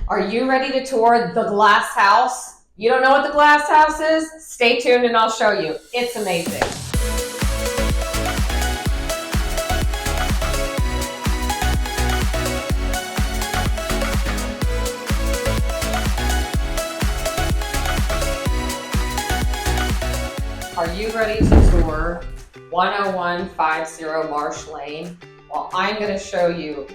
Are you ready to tour the glass house? You don't know what the glass house is? Stay tuned and I'll show you. It's amazing. Are you ready to tour 10150 Marsh Lane? Well, I'm going to show you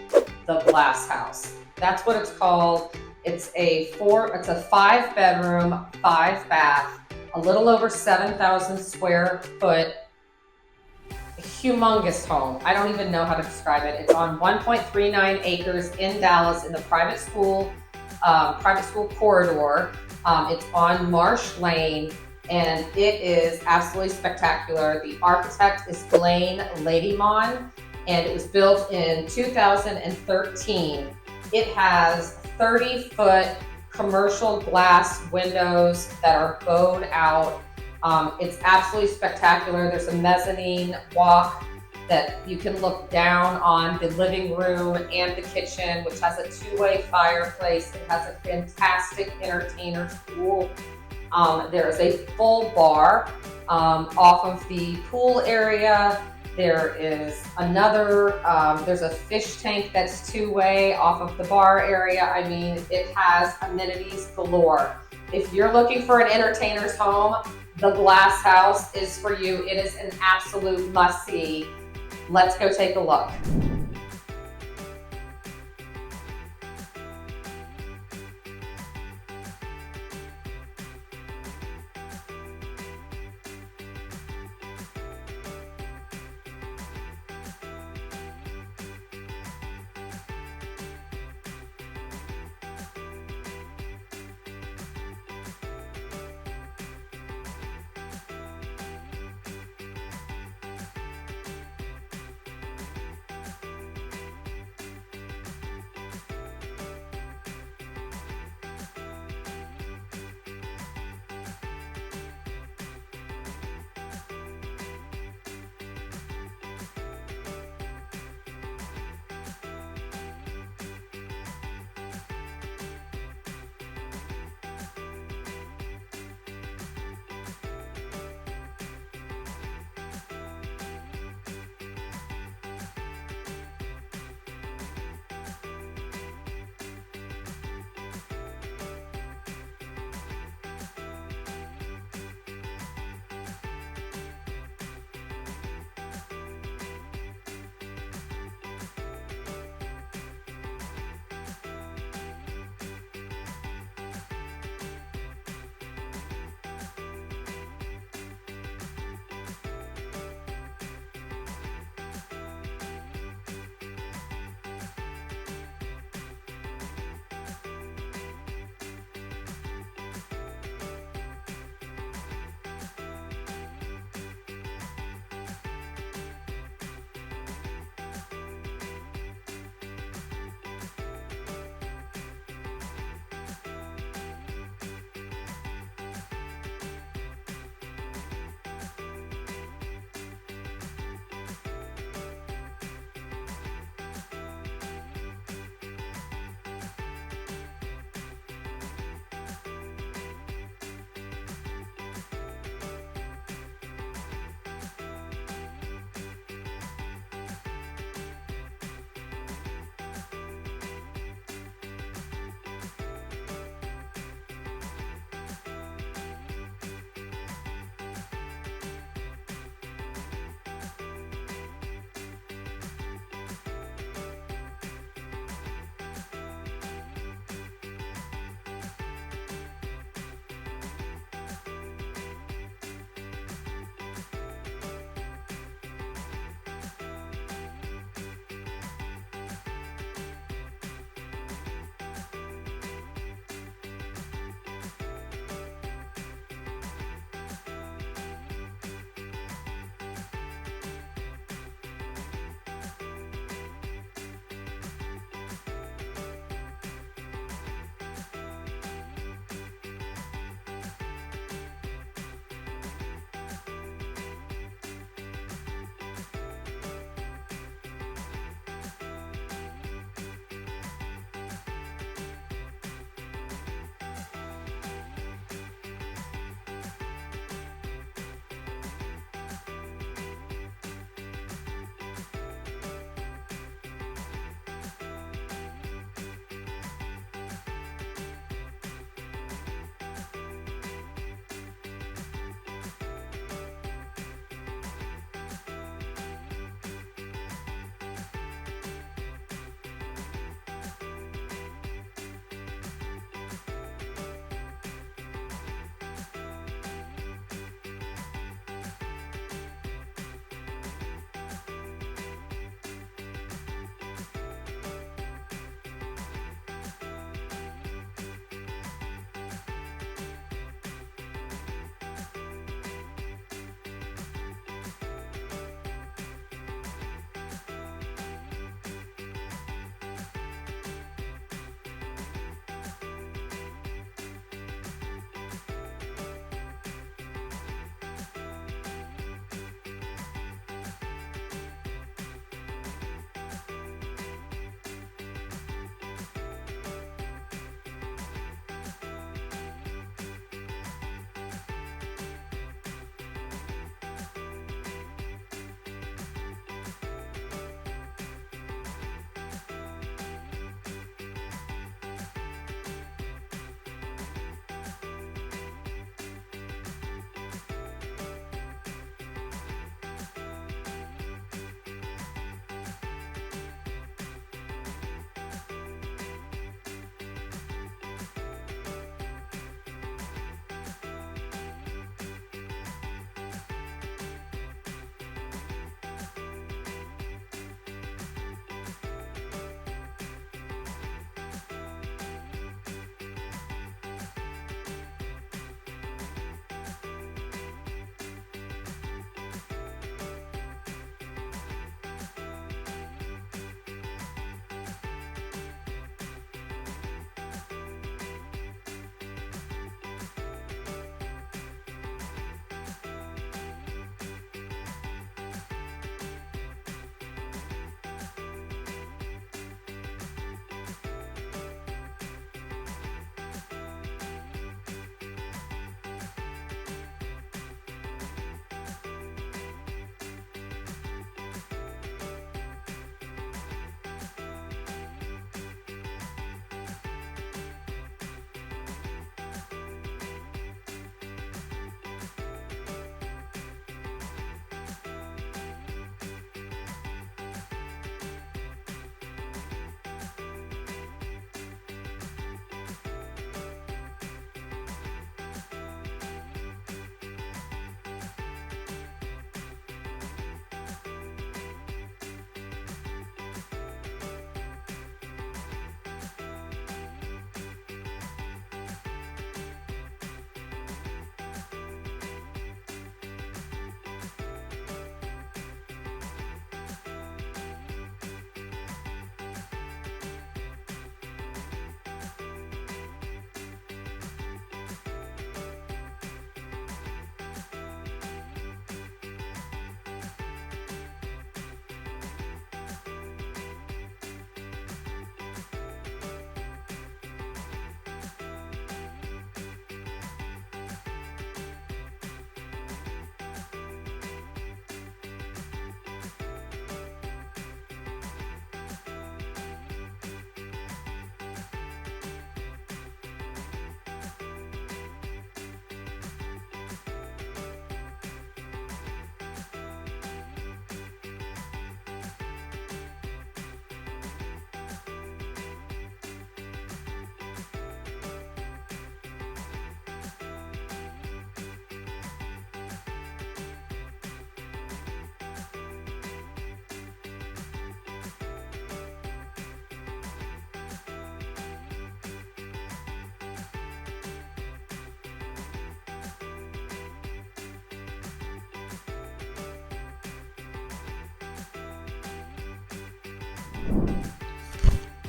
the glass house. That's what it's called. It's a 5-bedroom, 5-bath, a little over 7,000 square foot, humongous home. I don't even know how to describe it. It's on 1.39 acres in Dallas in the private school corridor. It's on Marsh Lane, and it is absolutely spectacular. The architect is Blaine Ladymon, and it was built in 2013. It has 30-foot commercial glass windows that are bowed out. It's absolutely spectacular. There's a mezzanine walk that you can look down on the living room and the kitchen, which has a 2-way fireplace. It has a fantastic entertainer's pool. There is a full bar off of the pool area. There is another, there's a fish tank that's 2-way off of the bar area. I mean, it has amenities galore. If you're looking for an entertainer's home, the glass house is for you. It is an absolute must-see. Let's go take a look.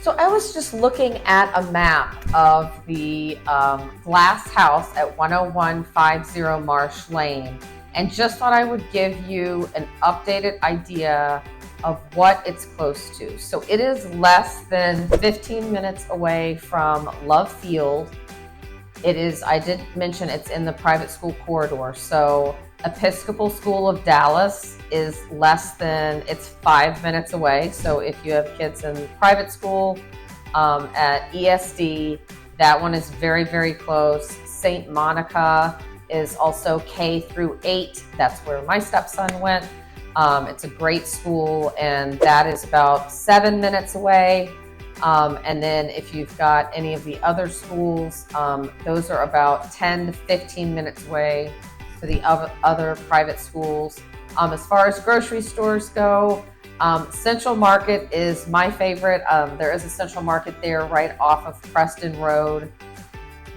So I was just looking at a map of the glass house at 10150 Marsh Lane, and just thought I would give you an updated idea of what it's close to. So it is less than 15 minutes away from Love Field. It is, I did mention it's in the private school corridor. So Episcopal School of Dallas is it's 5 minutes away. So if you have kids in private school at ESD, that one is very, very close. St. Monica is also K through 8. That's where my stepson went. It's a great school, and that is about 7 minutes away. And then if you've got any of the other schools, those are about 10 to 15 minutes away for the other private schools. As far as grocery stores go, Central Market is my favorite. There is a Central Market there right off of Preston Road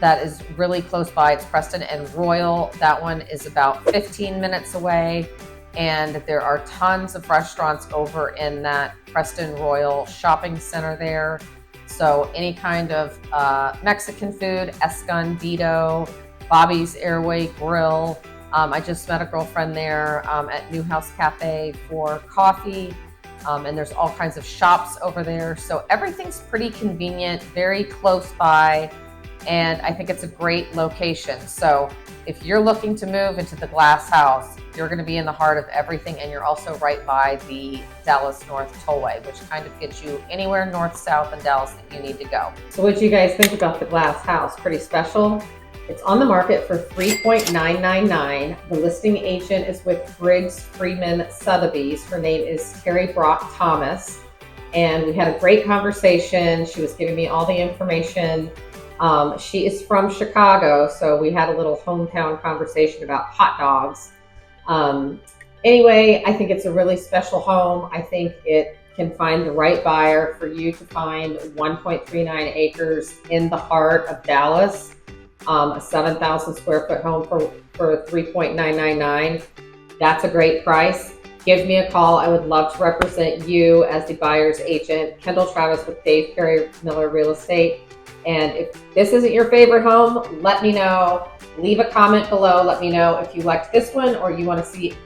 that is really close by. It's Preston and Royal. That one is about 15 minutes away. And there are tons of restaurants over in that Preston Royal shopping center there. So any kind of Mexican food, Escondido, Bobby's Airway Grill. I just met a girlfriend there at Newhouse Cafe for coffee. And there's all kinds of shops over there. So everything's pretty convenient, very close by. And I think it's a great location. So if you're looking to move into the glass house, you're going to be in the heart of everything, and you're also right by the Dallas North Tollway, which kind of gets you anywhere north, south, in Dallas that you need to go. So what do you guys think about the glass house? Pretty special. It's on the market for $3.999. The listing agent is with Briggs Freeman Sotheby's. Her name is Terry Brock Thomas, and we had a great conversation. She was giving me all the information. She is from Chicago, so we had a little hometown conversation about hot dogs. Anyway, I think it's a really special home. I think it can find the right buyer for you to find 1.39 acres in the heart of Dallas, a 7,000 square foot home for $3.999. That's a great price. Give me a call. I would love to represent you as the buyer's agent. Kendall Travis with Dave Perry Miller Real Estate. And if this isn't your favorite home, let me know. Leave a comment below. Let me know if you liked this one or you want to see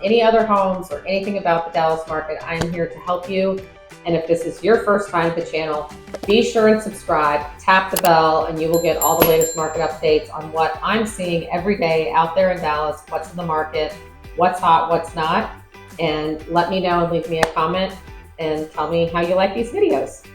any other homes or anything about the Dallas market. I am here to help you. And if this is your first time at the channel, be sure and subscribe, tap the bell, and you will get all the latest market updates on what I'm seeing every day out there in Dallas, what's in the market, what's hot, what's not. And let me know and leave me a comment and tell me how you like these videos.